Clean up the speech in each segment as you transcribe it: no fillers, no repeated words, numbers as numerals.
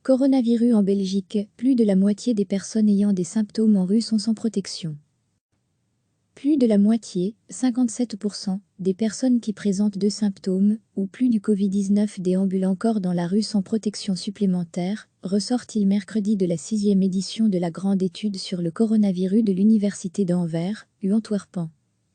Coronavirus en Belgique, plus de la moitié des personnes ayant des symptômes en rue sont sans protection. Plus de la moitié, 57%, des personnes qui présentent deux symptômes, ou plus du Covid-19 déambulent encore dans la rue sans protection supplémentaire, ressort-il mercredi de la 6e édition de la grande étude sur le coronavirus de l'Université d'Anvers, Antwerpen.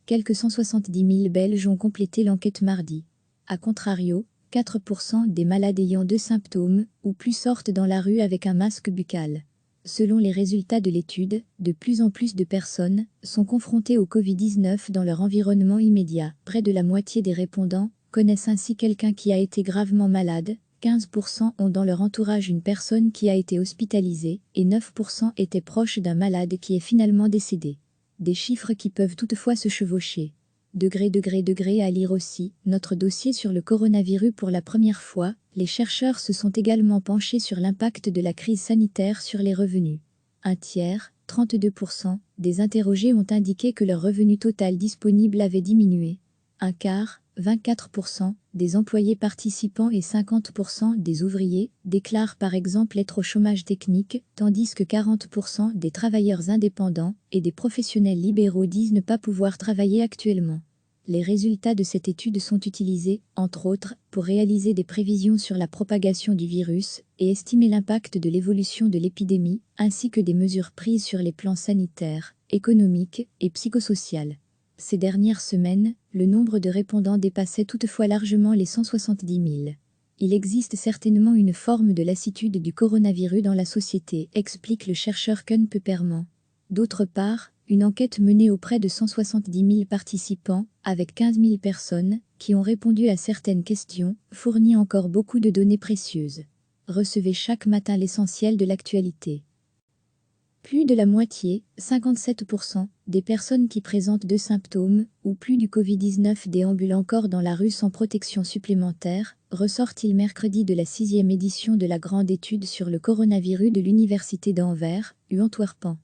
Quelques 170 000 Belges ont complété l'enquête mardi. A contrario, 4% des malades ayant deux symptômes, ou plus sortent dans la rue avec un masque buccal. Selon les résultats de l'étude, de plus en plus de personnes sont confrontées au Covid-19 dans leur environnement immédiat. Près de la moitié des répondants connaissent ainsi quelqu'un qui a été gravement malade, 15% ont dans leur entourage une personne qui a été hospitalisée, et 9% étaient proches d'un malade qui est finalement décédé. Des chiffres qui peuvent toutefois se chevaucher. À lire aussi, notre dossier sur le coronavirus pour la première fois, les chercheurs se sont également penchés sur l'impact de la crise sanitaire sur les revenus. Un tiers, 32%, des interrogés ont indiqué que leur revenu total disponible avait diminué. Un quart, 24%, des employés participants et 50% des ouvriers déclarent par exemple être au chômage technique, tandis que 40% des travailleurs indépendants et des professionnels libéraux disent ne pas pouvoir travailler actuellement. Les résultats de cette étude sont utilisés, entre autres, pour réaliser des prévisions sur la propagation du virus et estimer l'impact de l'évolution de l'épidémie, ainsi que des mesures prises sur les plans sanitaires, économiques et psychosocial. Ces dernières semaines, le nombre de répondants dépassait toutefois largement les 170 000. Il existe certainement une forme de lassitude du coronavirus dans la société, explique le chercheur Koen Pepperman. D'autre part, une enquête menée auprès de 170 000 participants, avec 15 000 personnes, qui ont répondu à certaines questions, fournit encore beaucoup de données précieuses. Recevez chaque matin l'essentiel de l'actualité. Plus de la moitié, 57%, des personnes qui présentent deux symptômes, ou plus du Covid-19 déambulent encore dans la rue sans protection supplémentaire, ressort-il mercredi de la 6e édition de la grande étude sur le coronavirus de l'Université d'Anvers, Antwerpen.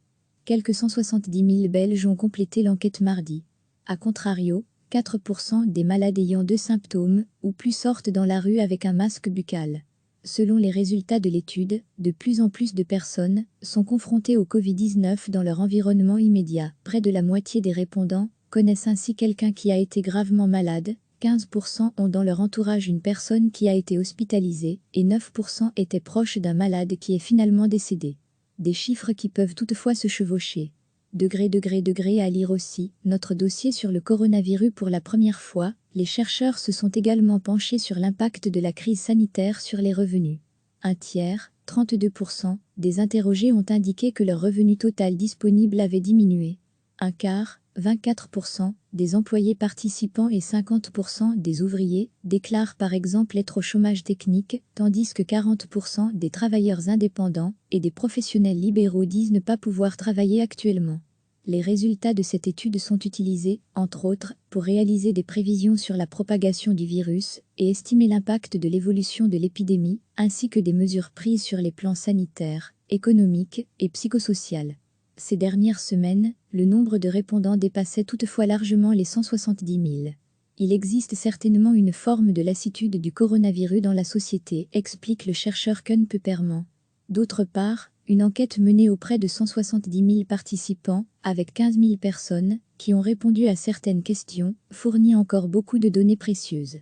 Quelques 170 000 Belges ont complété l'enquête mardi. A contrario, 4% des malades ayant deux symptômes, ou plus sortent dans la rue avec un masque buccal. Selon les résultats de l'étude, de plus en plus de personnes sont confrontées au Covid-19 dans leur environnement immédiat. Près de la moitié des répondants connaissent ainsi quelqu'un qui a été gravement malade, 15% ont dans leur entourage une personne qui a été hospitalisée, et 9% étaient proches d'un malade qui est finalement décédé. Des chiffres qui peuvent toutefois se chevaucher. À lire aussi, notre dossier sur le coronavirus pour la première fois, les chercheurs se sont également penchés sur l'impact de la crise sanitaire sur les revenus. Un tiers, 32%, des interrogés ont indiqué que leur revenu total disponible avait diminué. Un quart, 24%, des employés participants et 50% des ouvriers déclarent par exemple être au chômage technique, tandis que 40% des travailleurs indépendants et des professionnels libéraux disent ne pas pouvoir travailler actuellement. Les résultats de cette étude sont utilisés, entre autres, pour réaliser des prévisions sur la propagation du virus et estimer l'impact de l'évolution de l'épidémie, ainsi que des mesures prises sur les plans sanitaires, économiques et psychosocial. Ces dernières semaines, le nombre de répondants dépassait toutefois largement les 170 000. Il existe certainement une forme de lassitude du coronavirus dans la société, explique le chercheur Koen Pepperman. D'autre part, une enquête menée auprès de 170 000 participants, avec 15 000 personnes, qui ont répondu à certaines questions, fournit encore beaucoup de données précieuses.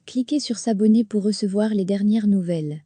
Cliquez sur s'abonner pour recevoir les dernières nouvelles.